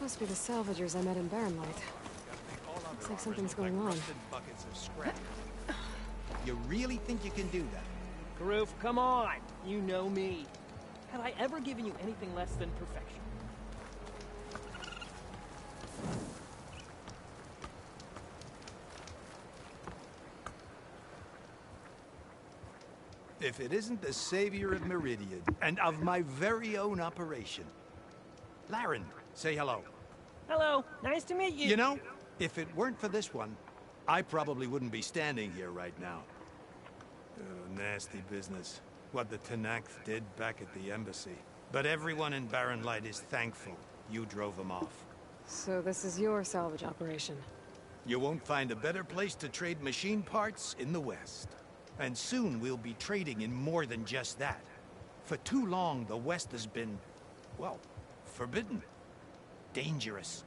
Must be the salvagers I met in Barren Light. Looks like something's going on. Buckets of scrap. You really think you can do that? Karoof, come on! You know me. Have I ever given you anything less than perfection? If it isn't the savior of Meridian, and of my very own operation. Laren, say hello. Hello, nice to meet you. You know, if it weren't for this one, I probably wouldn't be standing here right now. Oh, nasty business. What the Tenakth did back at the embassy. But everyone in Barren Light is thankful you drove them off. So this is your salvage operation? You won't find a better place to trade machine parts in the West. And soon we'll be trading in more than just that. For too long, the West has been, well, forbidden. Dangerous.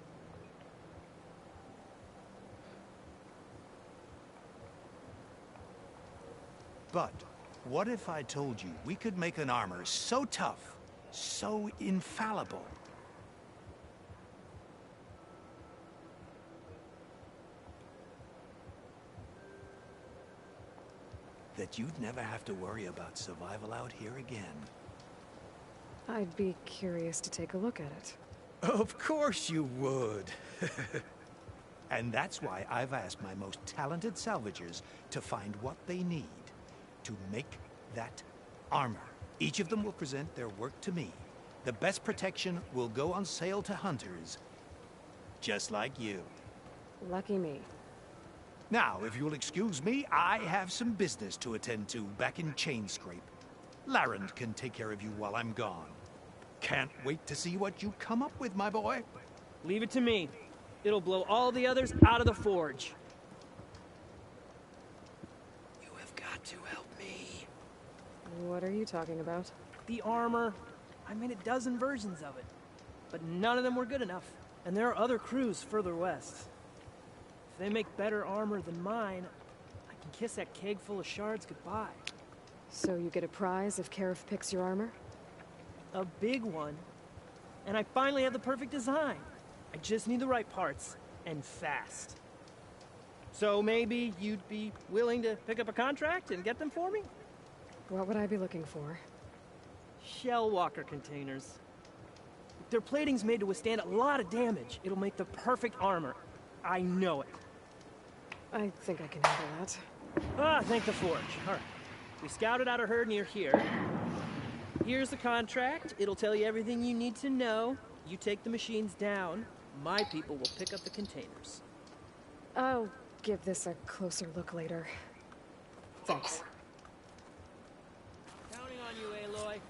But what if I told you we could make an armor so tough, so infallible, that you'd never have to worry about survival out here again? I'd be curious to take a look at it. Of course you would. And that's why I've asked my most talented salvagers to find what they need to make that armor. Each of them will present their work to me. The best protection will go on sale to hunters, just like you. Lucky me. Now, if you'll excuse me, I have some business to attend to back in Chainscrape. Laren can take care of you while I'm gone. Can't wait to see what you come up with, my boy. Leave it to me. It'll blow all the others out of the forge. You have got to help me. What are you talking about? The armor. I made a dozen versions of it. But none of them were good enough. And there are other crews further west. If they make better armor than mine, I can kiss that keg full of shards goodbye. So you get a prize if Karif picks your armor? A big one. And I finally have the perfect design. I just need the right parts, and fast. So maybe you'd be willing to pick up a contract and get them for me? What would I be looking for? Shell walker containers. Their plating's made to withstand a lot of damage. It'll make the perfect armor. I know it. I think I can handle that. Ah, thank the forge. All right. We scouted out a herd near here. Here's the contract. It'll tell you everything you need to know. You take the machines down. My people will pick up the containers. I'll give this a closer look later. Thanks. Counting on you, Aloy.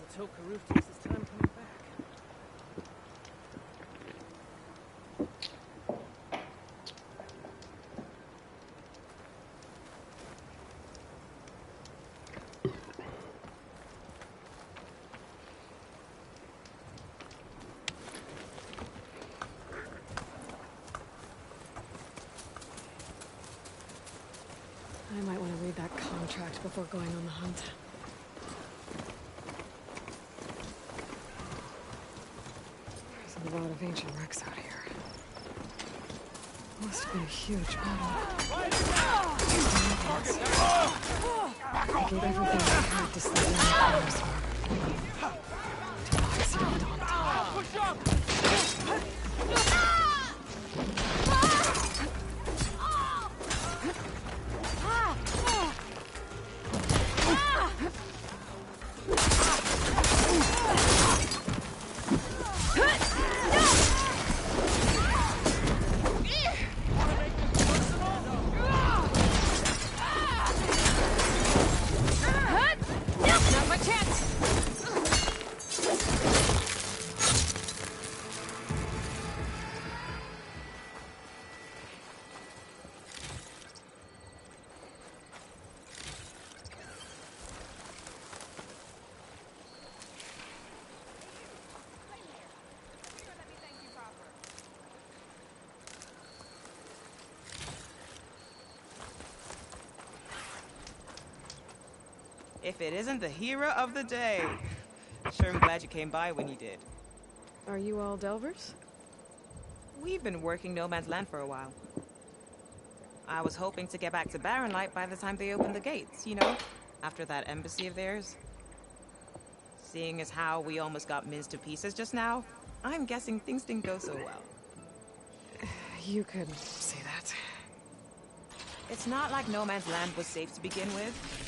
Let's hope Karoof takes his time coming back. I might want to read that contract before going on the hunt. There's a lot of ancient wrecks out here. Must have been a huge battle. I gave everything I had to slay the enemies. Push up! if it isn't the hero of the day. Sure am glad you came by when you did. Are you all Delvers? We've been working No Man's Land for a while. I was hoping to get back to Barren Light by the time they opened the gates, you know? After that embassy of theirs. Seeing as how we almost got minced to pieces just now, I'm guessing things didn't go so well. You could say that. It's not like No Man's Land was safe to begin with.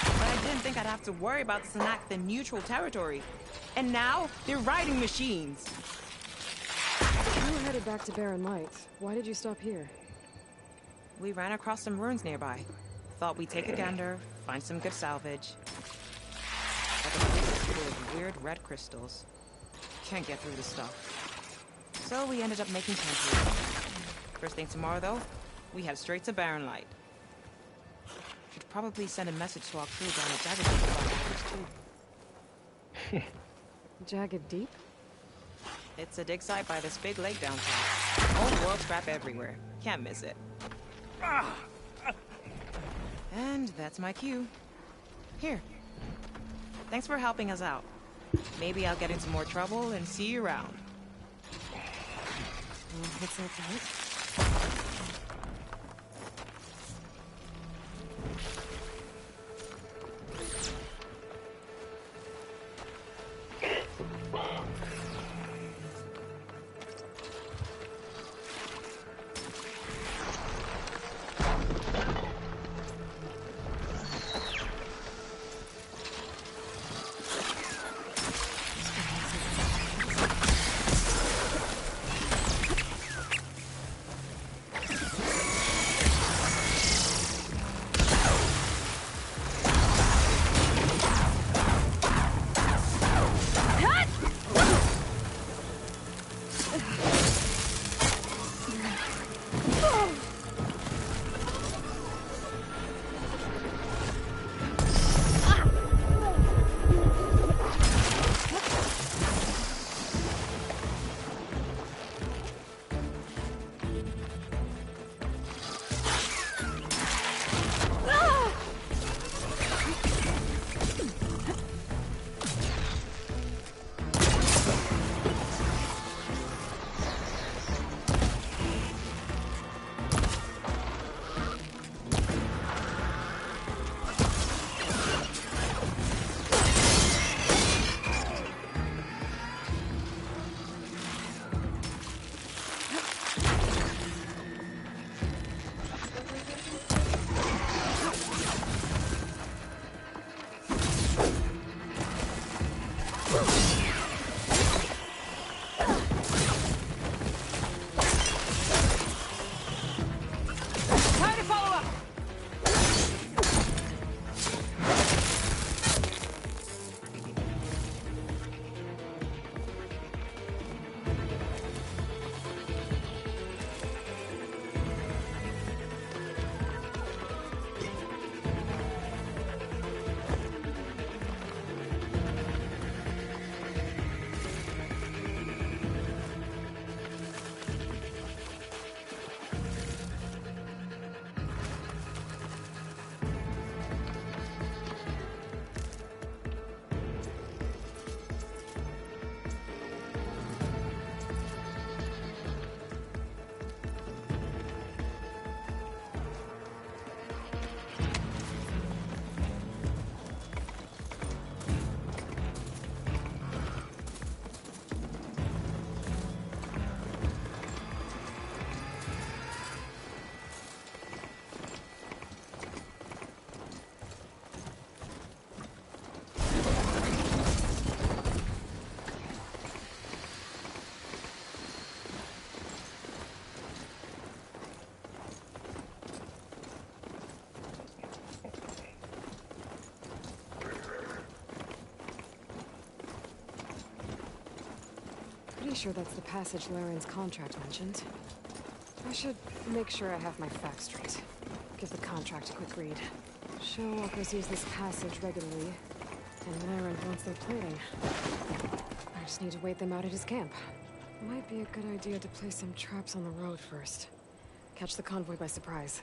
But I didn't think I'd have to worry about Snack the neutral territory. And now, they're riding machines. You were headed back to Barren Light. Why did you stop here? We ran across some ruins nearby. Thought we'd take a gander, find some good salvage. But the place is full of weird red crystals. Can't get through the stuff. So we ended up making camp here. First thing tomorrow, though, we head straight to Barren Light. Should probably send a message to our crew down at Jagged Deep about too. Jagged Deep? It's a dig site by this big lake downtown. Old world scrap everywhere. Can't miss it. And that's my cue. Here. Thanks for helping us out. Maybe I'll get into more trouble and see you around. What's up, right? Pretty sure that's the passage Laren's contract mentioned. I should make sure I have my facts straight. Give the contract a quick read. Show walkers use this passage regularly, and Laren wants their plating. I just need to wait them out at his camp. Might be a good idea to place some traps on the road first. Catch, catch the convoy by surprise.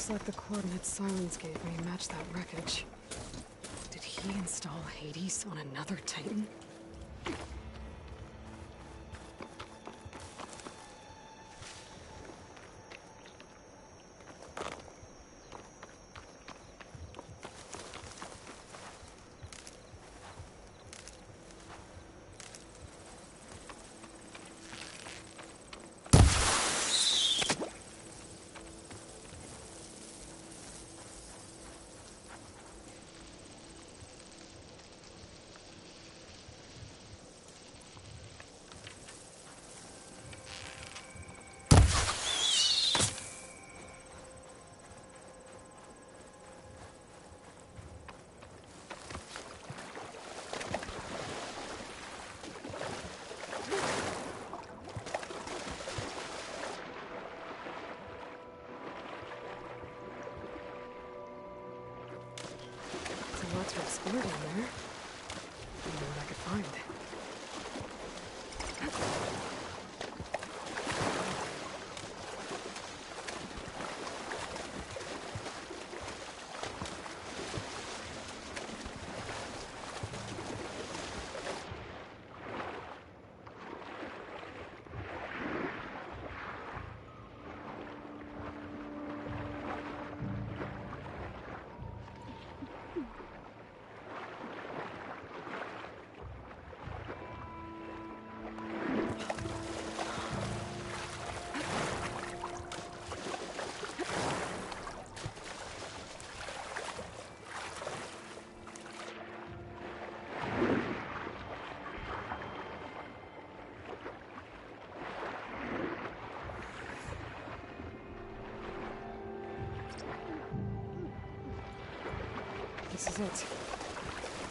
Looks like the coordinates Silence gave me match that wreckage. Did he install Hades on another Titan? Lots to explore down there. I don't know what I could find. This is it.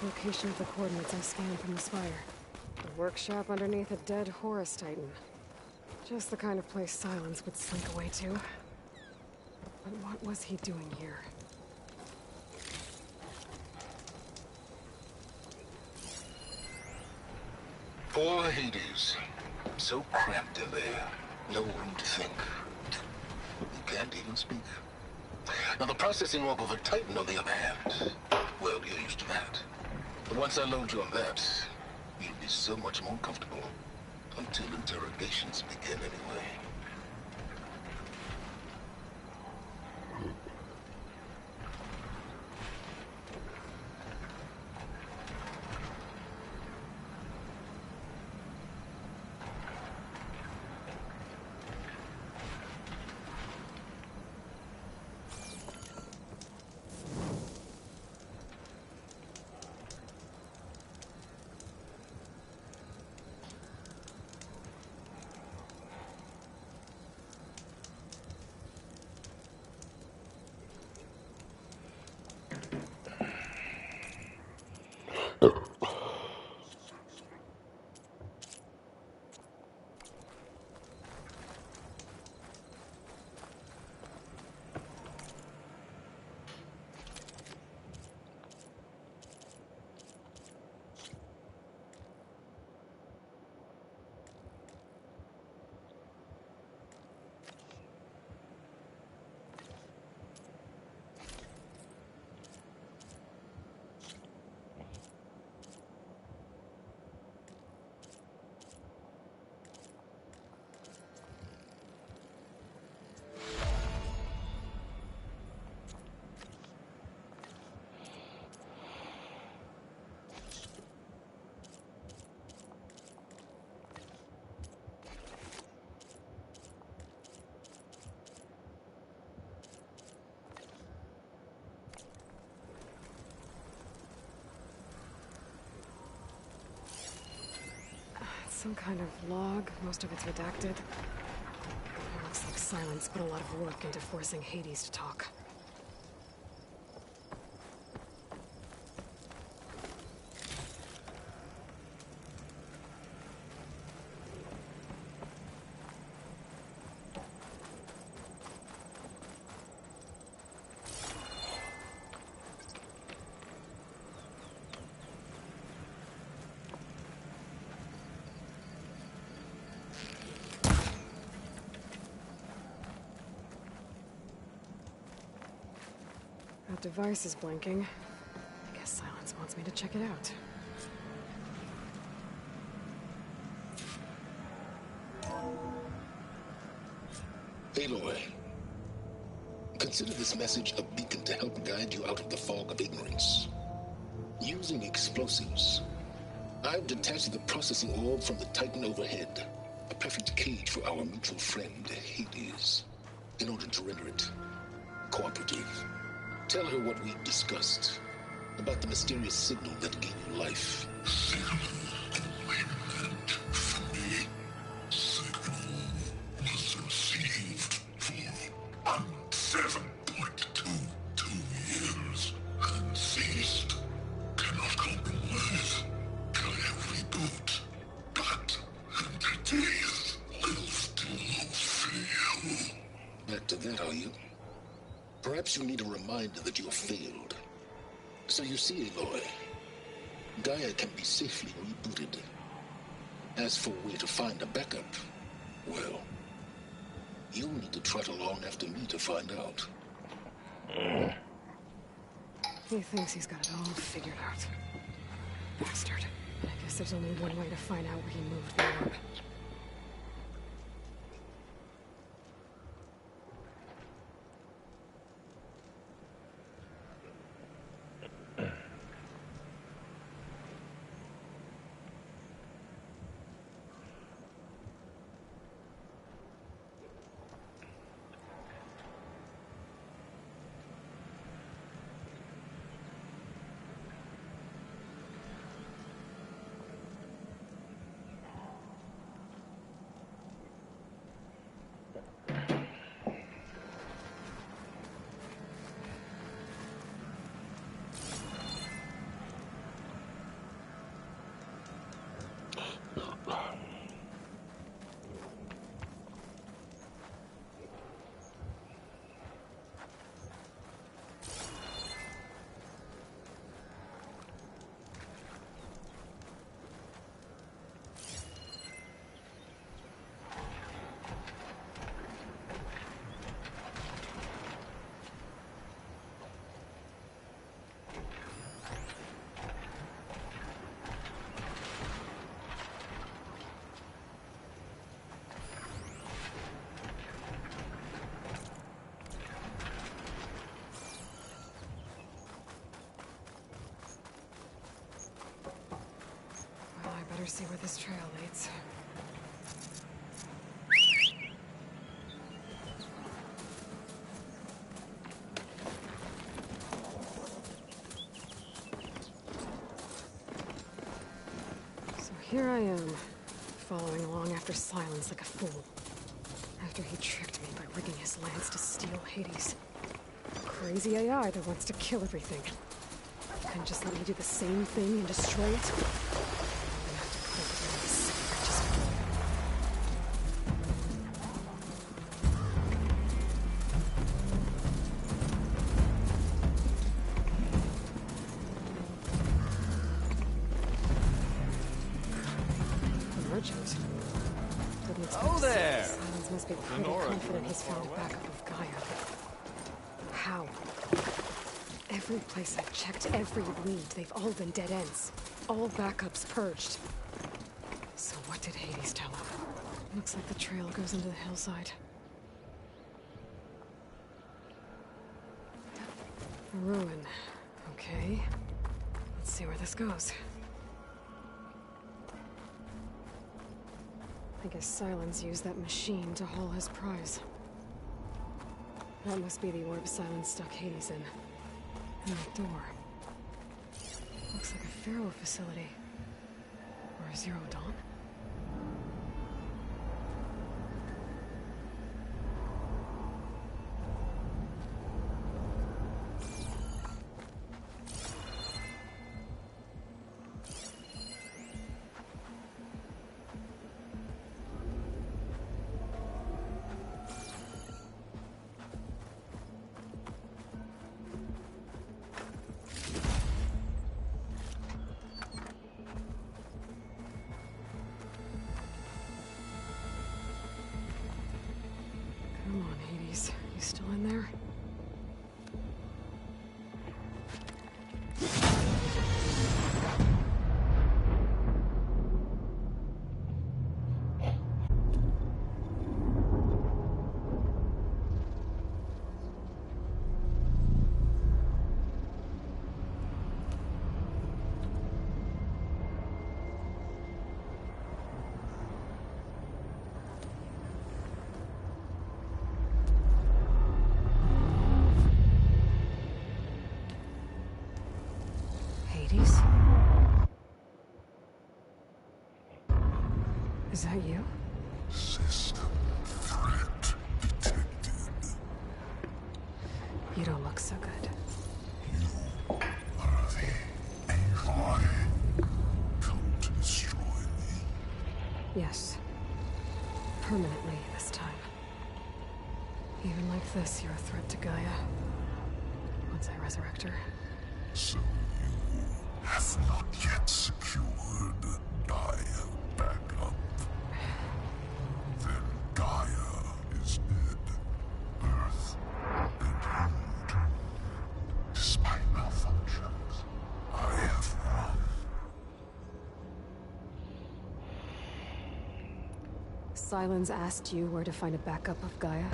Location of the coordinates I scanned from the spire. A workshop underneath a dead Horus Titan. Just the kind of place Silence would slink away to. But what was he doing here? Poor Hades. So cramped in there. No room to think. You can't even speak. Now the processing orb of a Titan, on the other hand, well, you're used to that. But once I load you on that, you'll be so much more comfortable. Until interrogations begin anyway. Some kind of log, most of it's redacted. It looks like Silence put a lot of work into forcing Hades to talk. device is blinking. I guess Silence wants me to check it out. Aloy, consider this message a beacon to help guide you out of the fog of ignorance. Using explosives, I've detached the processing orb from the Titan overhead, a perfect cage for our mutual friend, Hades, in order to render it cooperative. Tell her what we discussed about the mysterious signal that gave you life. Signal only meant for me. Signal was received for 7.22 years and ceased. Cannot compromise. Can reboot. But entities will still fail. Back to that, are you? Perhaps you need a reminder that you have failed. So you see, Aloy, Gaia can be safely rebooted. As for where to find a backup, well, you'll need to trot along after me to find out. He thinks he's got it all figured out. Bastard. I guess there's only one way to find out where he moved the orb. Better see where this trail leads. So here I am, following along after Silence like a fool. After he tricked me by rigging his lance to steal Hades. Crazy AI that wants to kill everything. Couldn't just let me do the same thing and destroy it? Oh there! Silence must be pretty confident he's found a backup of Gaia. How? Every place I've checked, every lead, they've all been dead ends. All backups purged. So what did Hades tell him? Looks like the trail goes into the hillside. A ruin. Okay. Let's see where this goes. I guess Silence used that machine to haul his prize. That must be the orb Silence stuck Hades in. And that door. Looks like a Pharaoh facility. Or a Zero Dawn? Is that you? System threat detected. You don't look so good. You are the Aloy. Come to destroy me. Yes. Permanently this time. Even like this, you're a threat to Gaia. Once I resurrect her. So you have not yet secured Gaia back up. Then Gaia is dead. Earth and you too. Despite malfunctions, I have won. Sylens asked you where to find a backup of Gaia?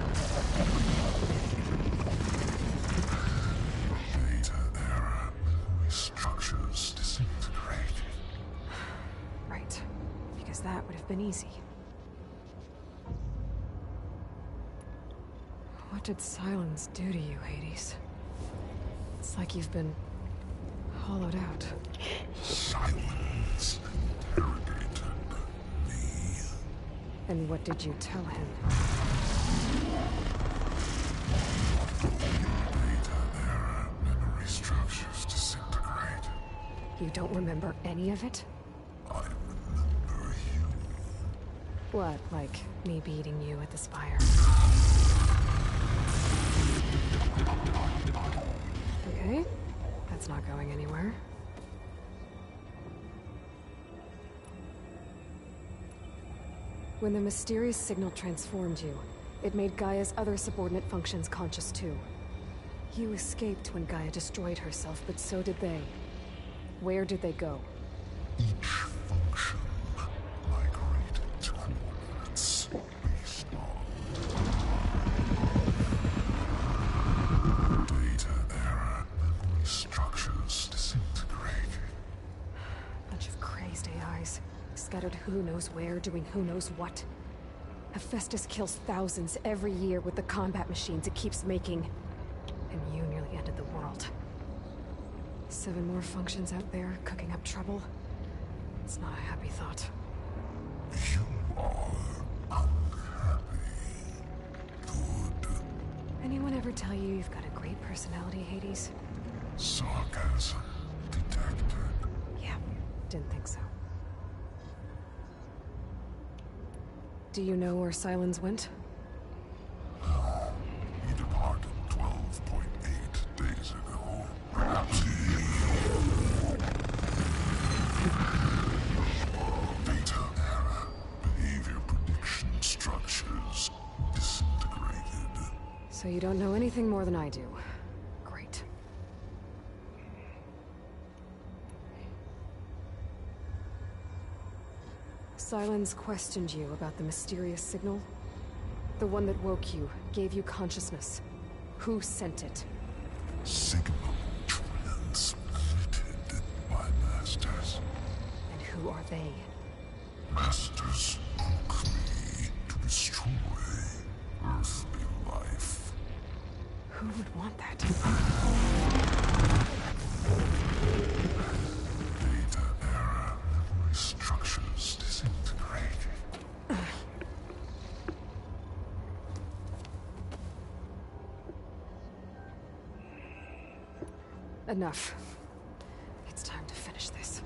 Data error. Memory structures disintegrated. Right. Because that would have been easy. What did Sylens do to you, Hades? It's like you've been hollowed out. Silence interrogated me. And what did you tell him? Data error. Memory structures disintegrated. You don't remember any of it? I remember you. What, like me beating you at the spire? Okay, that's not going anywhere. When the mysterious signal transformed you, it made Gaia's other subordinate functions conscious too. You escaped when Gaia destroyed herself, but so did they. Where did they go? Each function migrated to coordinates based on data error. Memory structures disintegrated. Bunch of crazed AIs, scattered who knows where, doing who knows what. Hephaestus kills thousands every year with the combat machines it keeps making. And you nearly ended the world. 7 more functions out there, cooking up trouble. It's not a happy thought. You are unhappy. Good. Anyone ever tell you you've got a great personality, Hades? Sarcasm detected. Yeah, didn't think so. Do you know where Sylens went? He departed 12.8 days ago. Perhaps he... Data error. Behavior prediction structures disintegrated. So you don't know anything more than I do. Great. Sylens questioned you about the mysterious signal? The one that woke you, gave you consciousness. Who sent it? Signal transmitted by masters. And who are they? Masters took me to destroy earthly life. Who would want that? Data error. Memory structures disintegrated. Enough. It's time to finish this.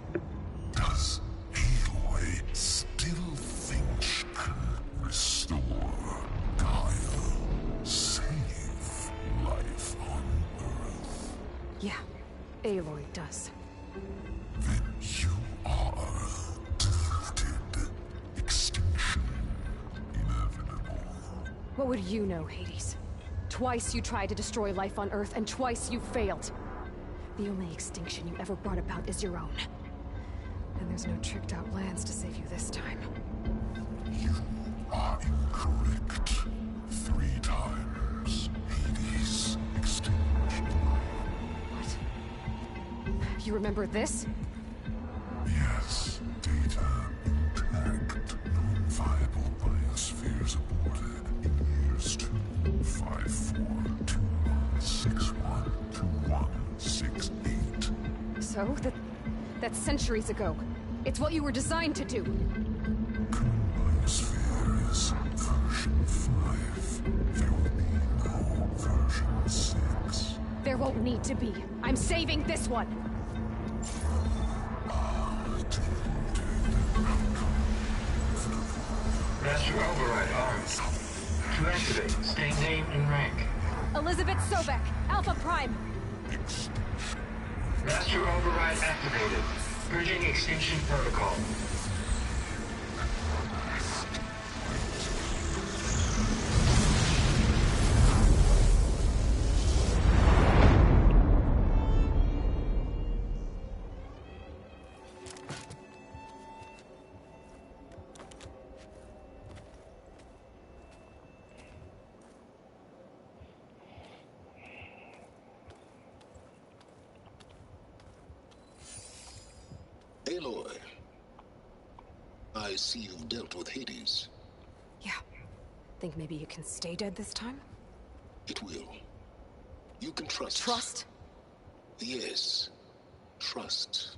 Does Aloy still think she can restore Gaia? Save life on Earth? Yeah, Aloy does. Then you are defeated. Extinction inevitable. What would you know, Hades? Twice you tried to destroy life on Earth, and twice you failed. The only extinction you ever brought about is your own. And there's no tricked-out lands to save you this time. You are incorrect. 3 times. Hades. Extinction. What? You remember this? Yes. Data intact. Non-viable biospheres aborted in years 254, 2161, 2168. So? That's centuries ago. It's what you were designed to do. Combine sphere is version 5. There will be no version 6. There won't need to be. I'm saving this one! Master override arms. To activate, state name and rank. Elizabeth Sobek, Alpha Prime! Master override activated. Bridging extinction protocol. Aloy, I see you've dealt with Hades. Yeah. Think maybe you can stay dead this time? It will. You can trust. Trust? Yes. Trust.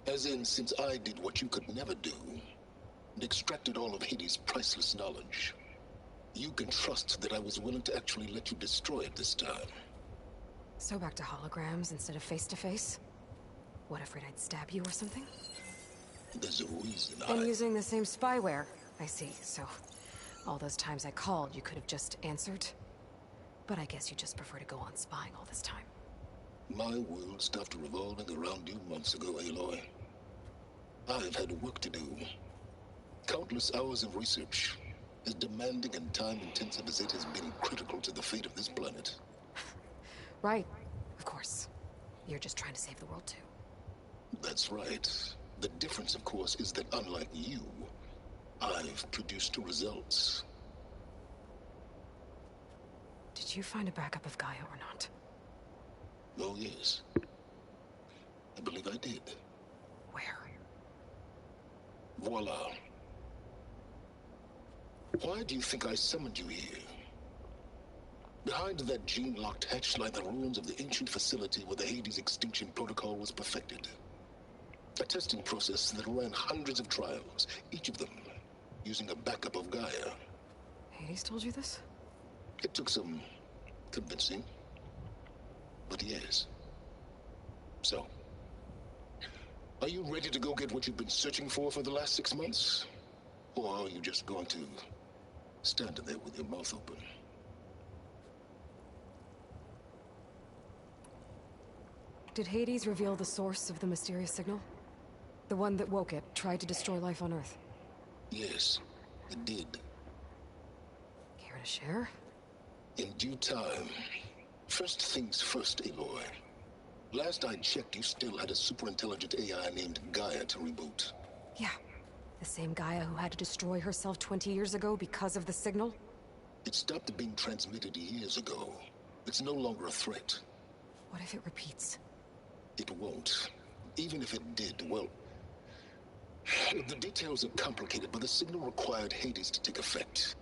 As in, since I did what you could never do, and extracted all of Hades' priceless knowledge, you can trust that I was willing to actually let you destroy it this time. So back to holograms instead of face-to-face? What, afraid I'd stab you or something? There's a reason And using the same spyware. I see, so... all those times I called, you could have just answered? But I guess you just prefer to go on spying all this time. My world stopped revolving around you months ago, Aloy. I've had work to do. Countless hours of research, as demanding and time-intensive as it has been critical to the fate of this planet. Right, of course. You're just trying to save the world too. That's right. The difference, of course, is that unlike you, I've produced results. Did you find a backup of Gaia or not? Oh, yes. I believe I did. Where? Voila. Why do you think I summoned you here? Behind that gene-locked hatch lie the ruins of the ancient facility where the Hades extinction protocol was perfected. A testing process that ran hundreds of trials, each of them using a backup of Gaia. Hades told you this? It took some convincing, but yes. So, are you ready to go get what you've been searching for the last 6 months? Or are you just going to stand there with your mouth open? Did Hades reveal the source of the mysterious signal? The one that woke it, tried to destroy life on Earth? Yes, it did. Care to share? In due time. First things first, Aloy. Last I checked, you still had a superintelligent AI named Gaia to reboot. Yeah. The same Gaia who had to destroy herself 20 years ago because of the signal? It stopped being transmitted years ago. It's no longer a threat. What if it repeats? It won't. Even if it did, well... the details are complicated, but the signal required Hades to take effect.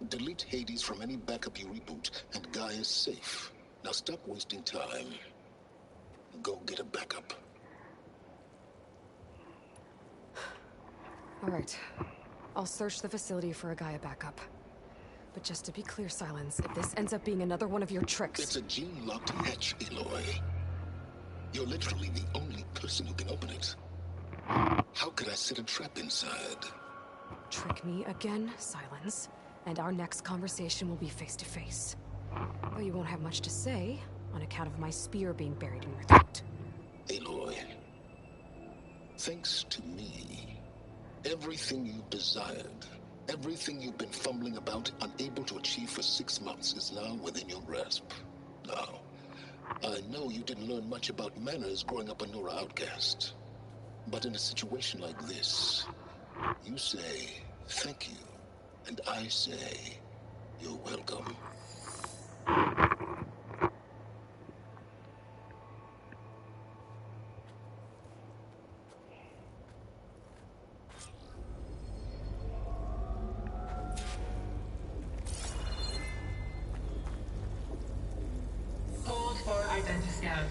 Delete Hades from any backup you reboot, and Gaia's safe. Now stop wasting time. Go get a backup. All right. I'll search the facility for a Gaia backup. But just to be clear, Silence, if this ends up being another one of your tricks... It's a gene-locked hatch, Aloy. You're literally the only person who can open it. How could I set a trap inside? Trick me again, Silence, and our next conversation will be face-to-face. Though you won't have much to say, on account of my spear being buried in your throat. Aloy, thanks to me, everything you've desired, everything you've been fumbling about, unable to achieve for 6 months, is now within your grasp. Now, I know you didn't learn much about manners growing up a Nora outcast. But in a situation like this, you say, thank you, and I say, you're welcome. Hold for identiscan.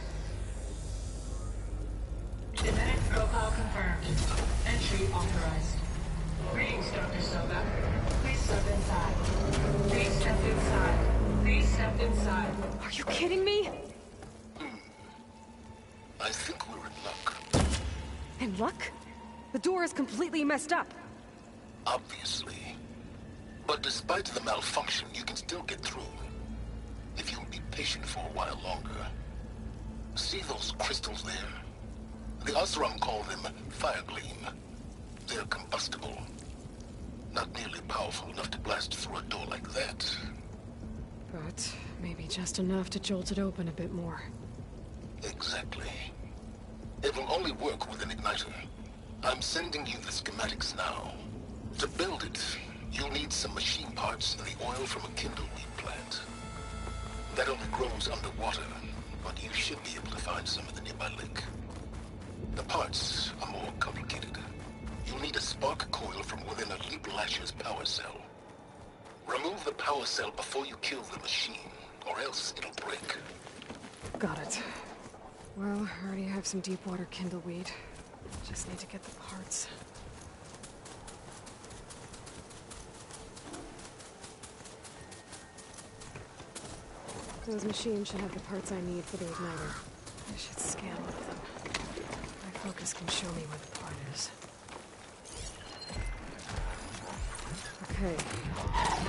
Genetic profile confirmed. Entry authorized. Greetings, Dr. Sobek. inside. Are you kidding me? I think we're in luck. In luck? The door is completely messed up. Obviously. But despite the malfunction, you can still get through. If you'll be patient for a while longer. See those crystals there? The Osram call them fire gleam. They're combustible. Not nearly powerful enough to blast through a door like that. But maybe just enough to jolt it open a bit more. Exactly. It will only work with an igniter. I'm sending you the schematics now. To build it, you'll need some machine parts and the oil from a kindleweed plant. That only grows underwater, but you should be able to find some in the nearby lake. The parts are more complicated. You'll need a spark coil from within a Leap Lasher's power cell. Remove the power cell before you kill the machine, or else it'll break. Got it. Well, I already have some deep water kindleweed. Just need to get the parts. Those machines should have the parts I need for the igniter. I should scan one of them. My focus can show me where the part is. Okay.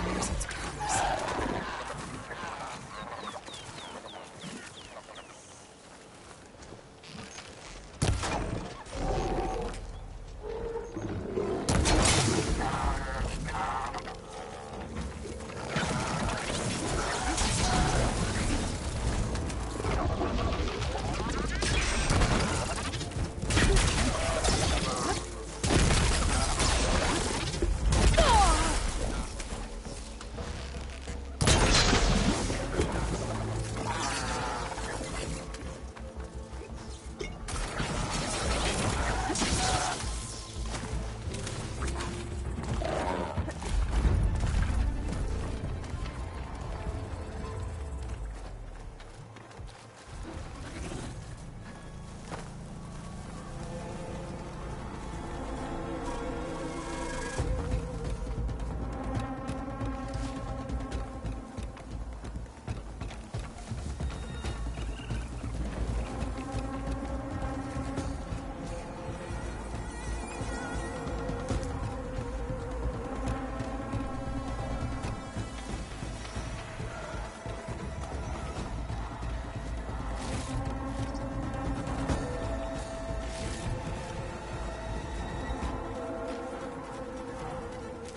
Here's its power cell.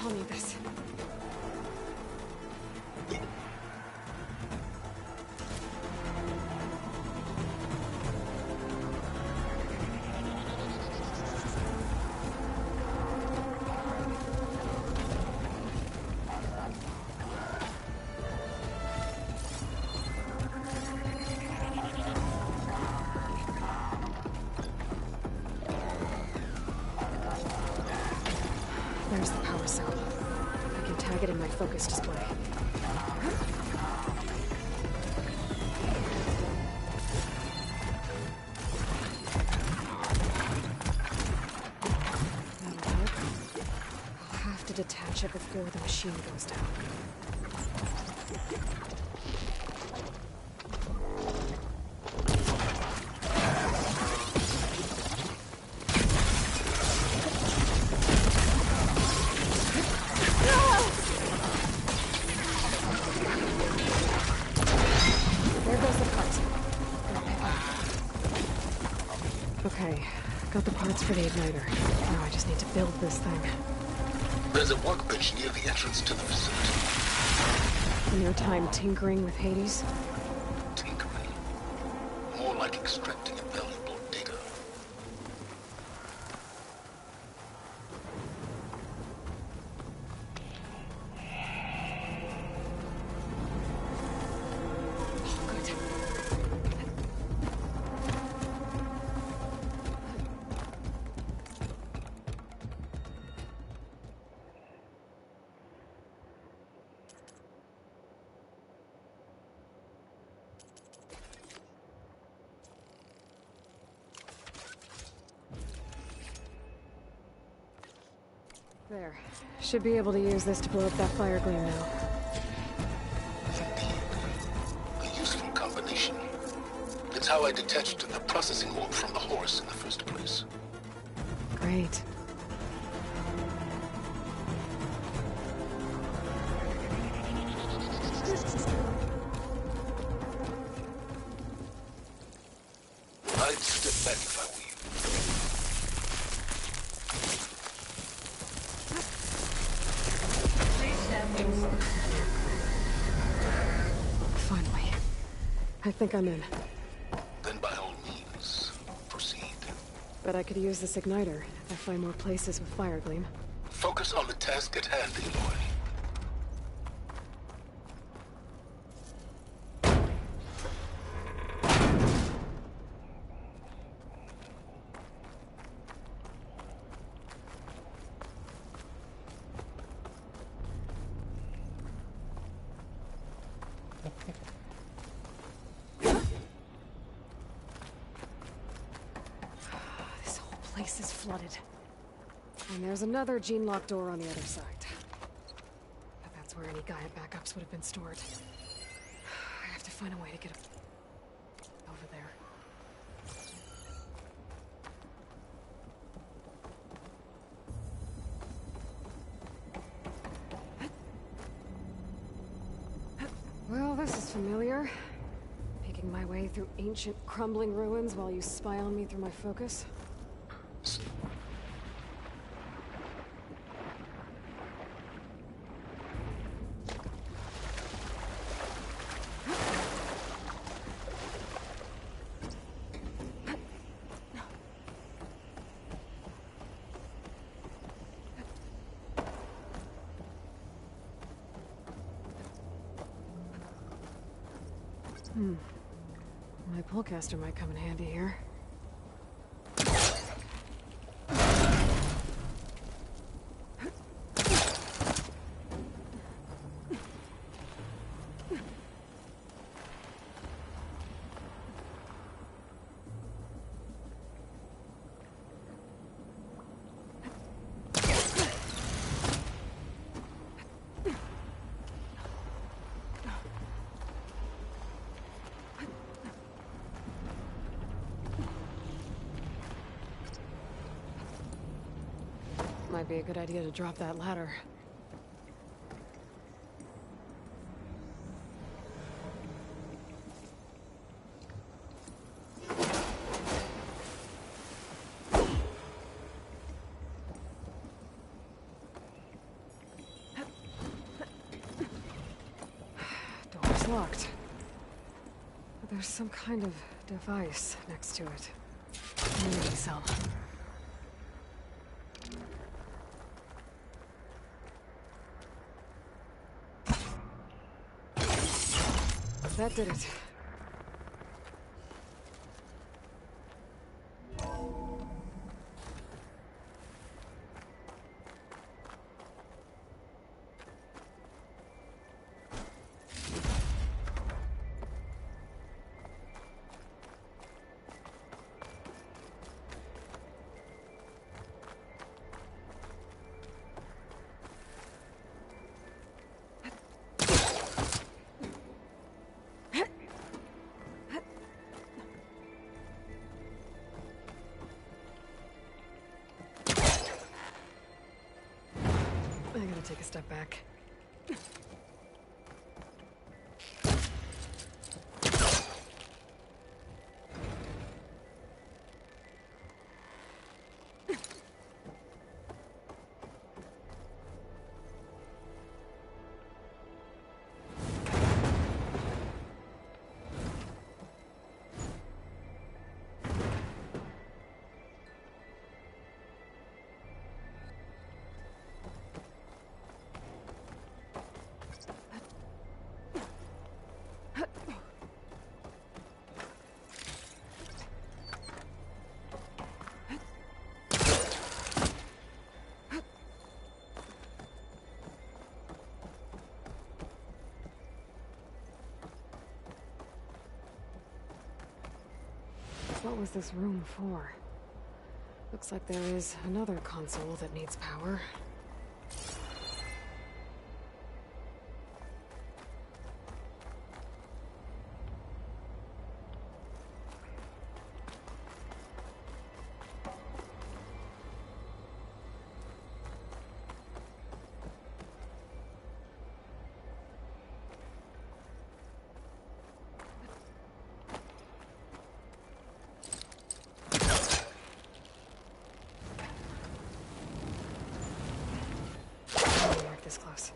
I'll need this. There's the power cell. I can tag it in my focus display. That'll help. I'll have to detach it before the machine goes down. Okay, got the parts for the igniter. Now I just need to build this thing. There's a workbench near the entrance to the facility. In your time tinkering with Hades? Tinkering? More like extracting invaluable data. There. Should be able to use this to blow up that fire gleam now. how I detached the processing warp from the horse in the first place. Great. I'd step back if I were you. Please stand in. Finally. I think I'm in. Then by all means, proceed. Bet I could use this igniter if I find more places with fire gleam. Focus on the task at hand, Aloy. This whole place is flooded. And there's another gene-locked door on the other side. But that's where any Gaia backups would have been stored. I have to find a way to get over there. Well, this is familiar. Making my way through ancient, crumbling ruins while you spy on me through my focus. My pullcaster might come in handy here. Might be a good idea to drop that ladder. Door's locked. But there's some kind of device next to it. Immunity cell. That did it. I gotta take a step back. What was this room for? Looks like there is another console that needs power. close.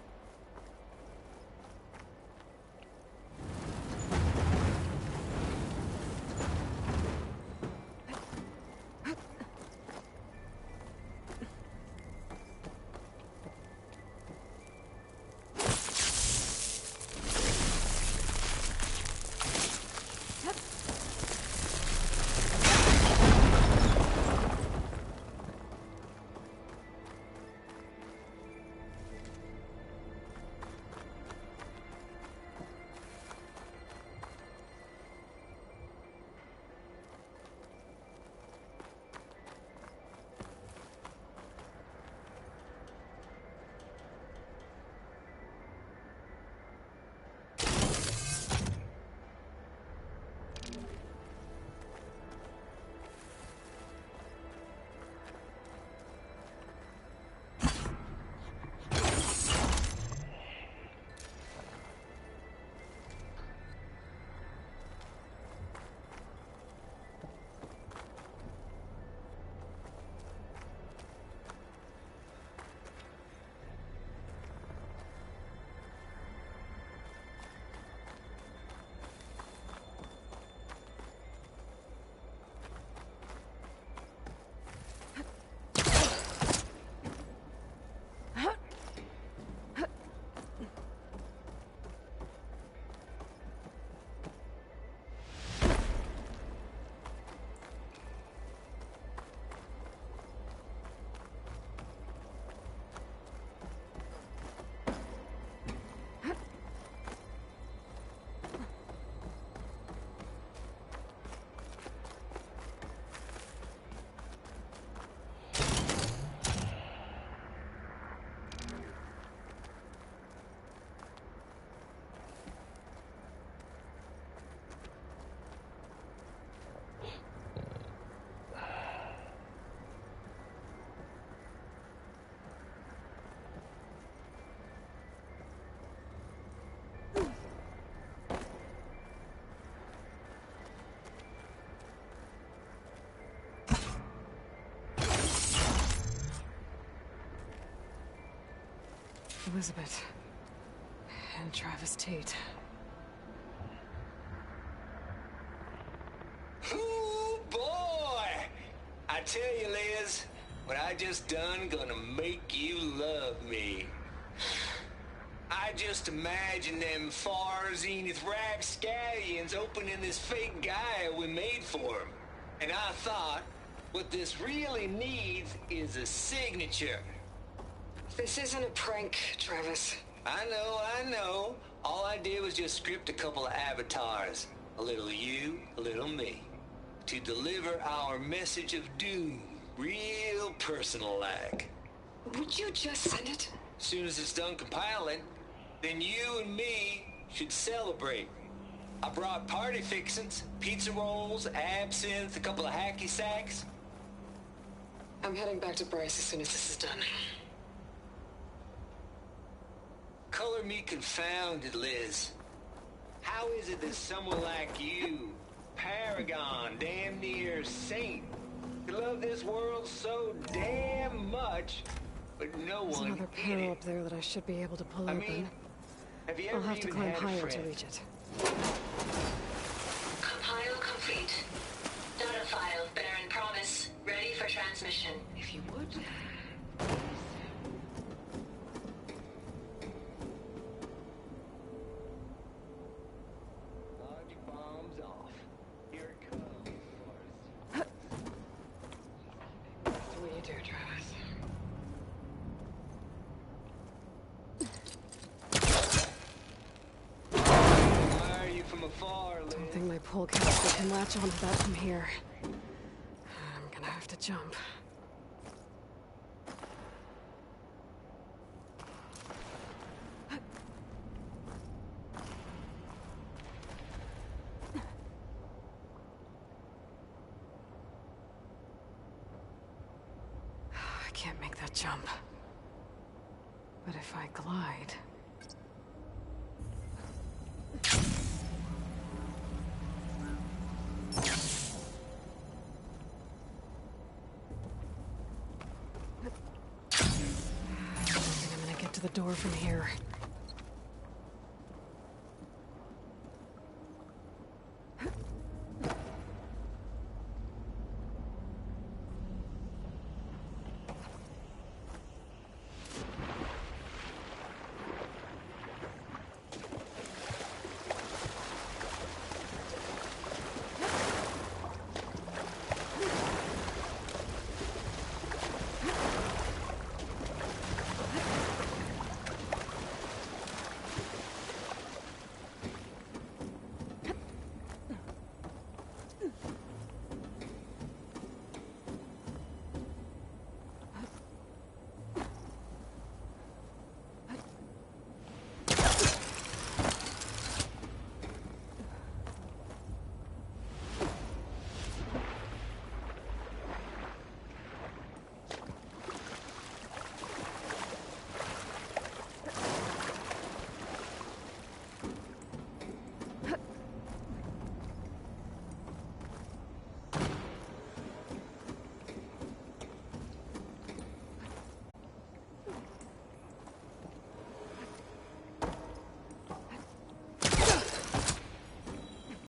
Elizabeth. And Travis Tate. Ooh, boy! I tell you, Liz, what I just done gonna make you love me. I just imagine them far zenith rapscallions opening this fake guy we made for him. And I thought, what this really needs is a signature. This isn't a prank, Travis. I know. All I did was just script a couple of avatars. A little you, a little me. To deliver our message of doom, real personal-like. Would you just send it? Soon as it's done compiling, then you and me should celebrate. I brought party fixins, pizza rolls, absinthe, a couple of hacky sacks. I'm heading back to Bryce as soon as this is done. Color me confounded, Liz. How is it that someone like you, paragon, damn near saint, could love this world so damn much, but no There's one another in panel it? up there that I should be able to pull I open. mean, have you I'll ever have to even climb had a higher to friend? reach it. Compile complete. Data file, Baron Promise, ready for transmission. If you would. Load your bombs off. Here it comes. That's what you do, Travis. Why are you from afar, Liz? Don't think my pull caster can latch onto that from here. I'm gonna have to jump. I can't make that jump. But if I glide... the door from here.